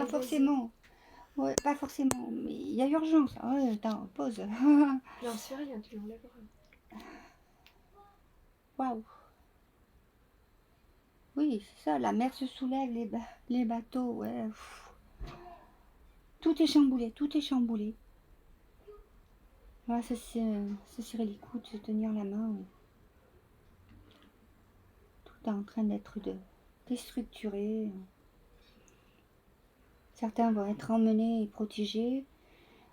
pas vas-y. forcément. Ouais, pas forcément, mais il y a urgence. Ah ouais, attends, pause. Non, c'est rien, tu l'enlèveras. Waouh. Oui, c'est ça, la mer se soulève, les bateaux, ouais. Pff. Tout est chamboulé, tout est chamboulé. Voilà, ça serait les coups de se tenir la main. Tout est en train d'être déstructuré. Certains vont être emmenés et protégés.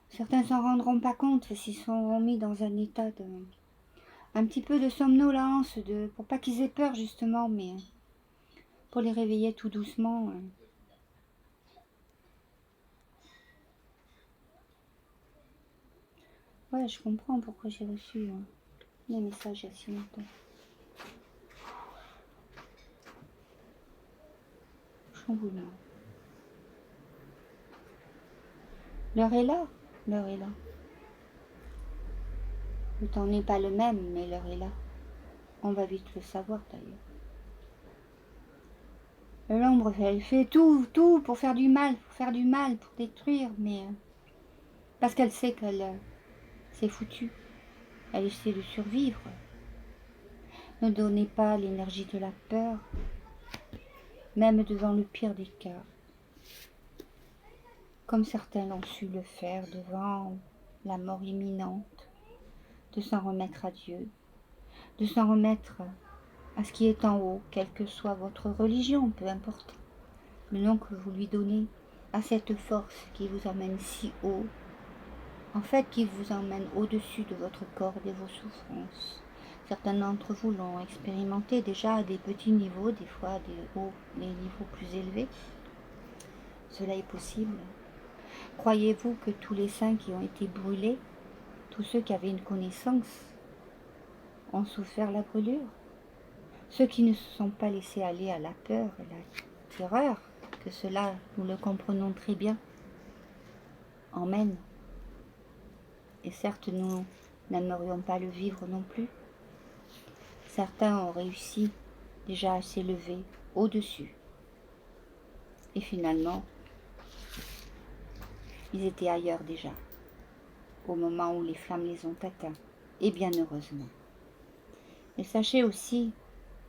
Certains s'en rendront pas compte s'ils sont mis dans un état un petit peu de somnolence, pour pas qu'ils aient peur justement, mais pour les réveiller tout doucement. Ouais, je comprends pourquoi j'ai reçu les messages il y a si longtemps. Chamboulement. L'heure est là, l'heure est là. Le temps n'est pas le même, mais l'heure est là. On va vite le savoir d'ailleurs. L'ombre, elle fait tout pour faire du mal, pour détruire, mais parce qu'elle sait qu'elle c'est foutu. Elle essaie de survivre. Ne donnez pas l'énergie de la peur, même devant le pire des cas, comme certains l'ont su le faire devant la mort imminente, de s'en remettre à Dieu, de s'en remettre à ce qui est en haut, quelle que soit votre religion, peu importe le nom que vous lui donnez, à cette force qui vous emmène si haut, en fait qui vous emmène au-dessus de votre corps et de vos souffrances. Certains d'entre vous l'ont expérimenté déjà à des petits niveaux, des fois à des niveaux plus élevés. Cela est possible. Croyez-vous que tous les saints qui ont été brûlés, tous ceux qui avaient une connaissance, ont souffert la brûlure? Ceux qui ne se sont pas laissés aller à la peur et la terreur, que cela, nous le comprenons très bien, emmène. Et certes, nous n'aimerions pas le vivre non plus. Certains ont réussi déjà à s'élever au-dessus. Et finalement, ils étaient ailleurs déjà, au moment où les flammes les ont atteints. Et bien heureusement. Et sachez aussi,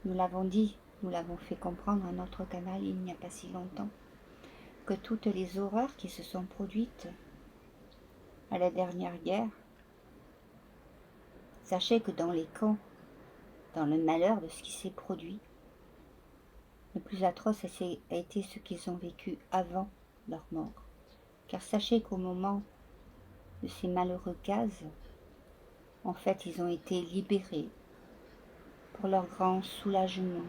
nous l'avons dit, nous l'avons fait comprendre à notre canal il n'y a pas si longtemps, que toutes les horreurs qui se sont produites à la dernière guerre, sachez que dans les camps, dans le malheur de ce qui s'est produit, le plus atroce a été ce qu'ils ont vécu avant leur mort. Car sachez qu'au moment de ces malheureux gaz, en fait, ils ont été libérés pour leur grand soulagement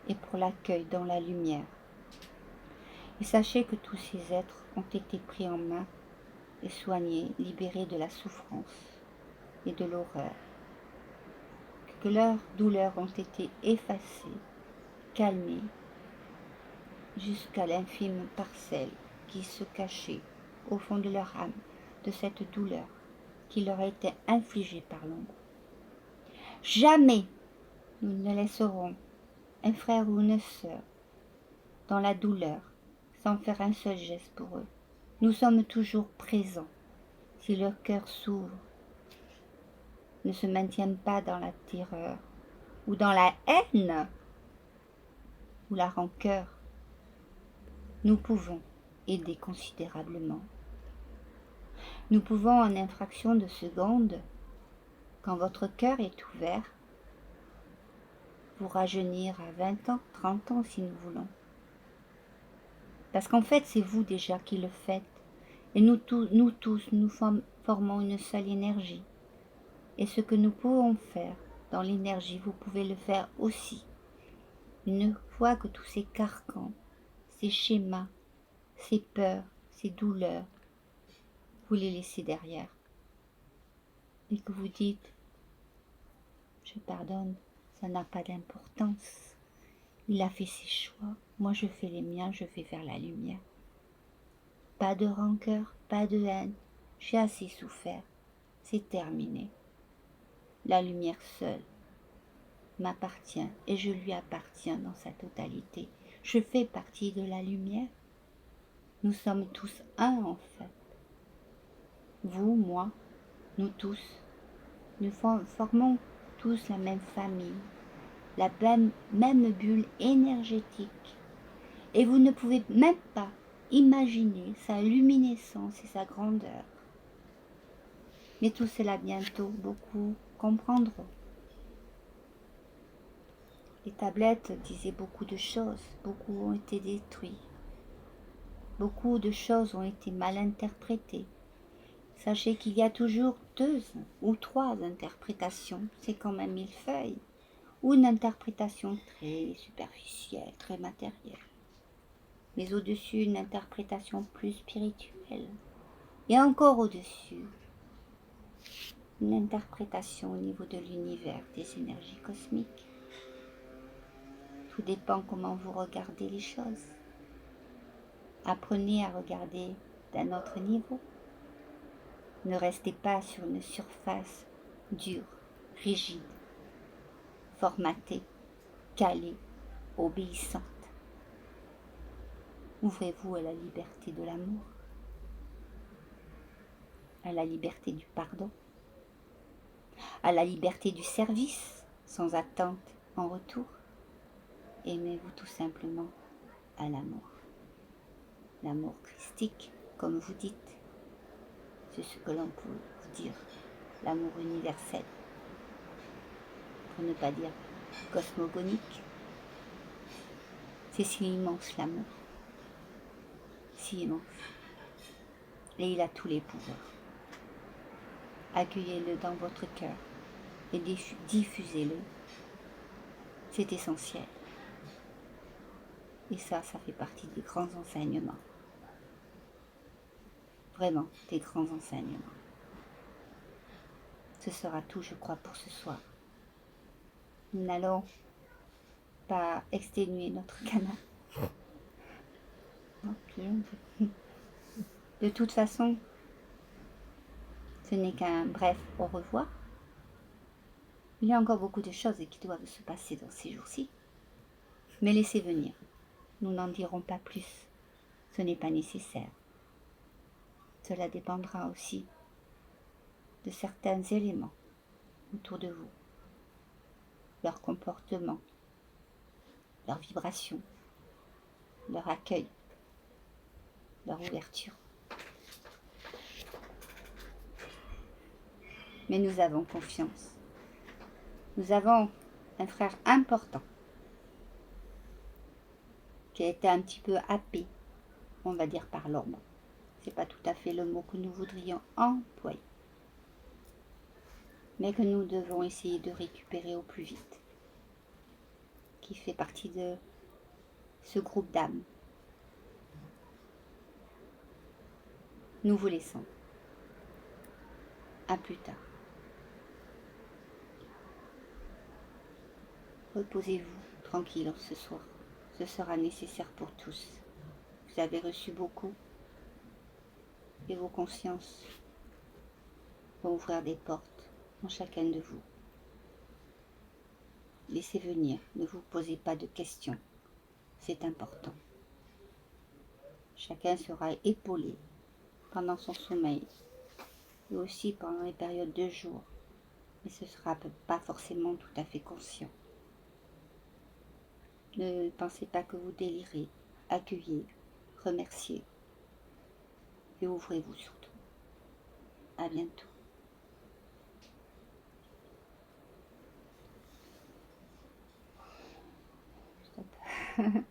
et pour l'accueil dans la lumière. Et sachez que tous ces êtres ont été pris en main et soignés, libérés de la souffrance et de l'horreur, que leurs douleurs ont été effacées, calmées, jusqu'à l'infime parcelle qui se cachait au fond de leur âme de cette douleur qui leur a été infligée par l'ombre. Jamais nous ne laisserons un frère ou une sœur dans la douleur sans faire un seul geste pour eux. Nous sommes toujours présents. Si leur cœur s'ouvre, ne se maintiennent pas dans la terreur ou dans la haine ou la rancœur, nous pouvons aider considérablement. Nous pouvons, en infraction de secondes, quand votre cœur est ouvert, vous rajeunir à 20 ans, 30 ans si nous voulons. Parce qu'en fait, c'est vous déjà qui le faites. Et nous tous, nous formons une seule énergie. Et ce que nous pouvons faire dans l'énergie, vous pouvez le faire aussi. Une fois que tous ces carcans, ces schémas, ces peurs, ces douleurs, vous les laissez derrière. Et que vous dites, je pardonne, ça n'a pas d'importance. Il a fait ses choix, moi je fais les miens, je vais vers la lumière. Pas de rancœur, pas de haine, j'ai assez souffert, c'est terminé. La lumière seule m'appartient et je lui appartiens dans sa totalité. Je fais partie de la lumière. Nous sommes tous un en fait. Vous, moi, nous tous. Nous formons tous la même famille, la même bulle énergétique. Et vous ne pouvez même pas imaginer sa luminescence et sa grandeur. Mais tout cela bientôt, beaucoup comprendront. Les tablettes disaient beaucoup de choses, beaucoup ont été détruits. Beaucoup de choses ont été mal interprétées. Sachez qu'il y a toujours 2 ou 3 interprétations, c'est quand même 1000 feuilles, ou une interprétation très superficielle, très matérielle. Mais au-dessus, une interprétation plus spirituelle. Et encore au-dessus, une interprétation au niveau de l'univers, des énergies cosmiques. Tout dépend comment vous regardez les choses. Apprenez à regarder d'un autre niveau. Ne restez pas sur une surface dure, rigide, formatée, calée, obéissante. Ouvrez-vous à la liberté de l'amour, à la liberté du pardon, à la liberté du service, sans attente en retour. Aimez-vous tout simplement à l'amour. L'amour christique, comme vous dites, c'est ce que l'on peut vous dire, l'amour universel, pour ne pas dire cosmogonique. C'est si immense l'amour, si immense. Et il a tous les pouvoirs. Accueillez-le dans votre cœur et diffusez-le. C'est essentiel. Et ça fait partie des grands enseignements. Vraiment, des grands enseignements. Ce sera tout, je crois, pour ce soir. Nous n'allons pas exténuer notre canal. De toute façon, ce n'est qu'un bref au revoir. Il y a encore beaucoup de choses qui doivent se passer dans ces jours-ci. Mais laissez venir. Nous n'en dirons pas plus. Ce n'est pas nécessaire. Cela dépendra aussi de certains éléments autour de vous. Leur comportement, leur vibration, leur accueil, leur ouverture. Mais nous avons confiance. Nous avons un frère important qui a été un petit peu happé, on va dire par l'ombre. C'est pas tout à fait le mot que nous voudrions employer, mais que nous devons essayer de récupérer au plus vite, qui fait partie de ce groupe d'âmes. Nous vous laissons. À plus tard. Reposez-vous tranquille ce soir. Ce sera nécessaire pour tous. Vous avez reçu beaucoup et vos consciences vont ouvrir des portes en chacun de vous. Laissez venir, ne vous posez pas de questions. C'est important. Chacun sera épaulé pendant son sommeil et aussi pendant les périodes de jour, mais ce ne sera pas forcément tout à fait conscient. Ne pensez pas que vous délirez, accueillez, remerciez et ouvrez-vous surtout. À bientôt. Stop.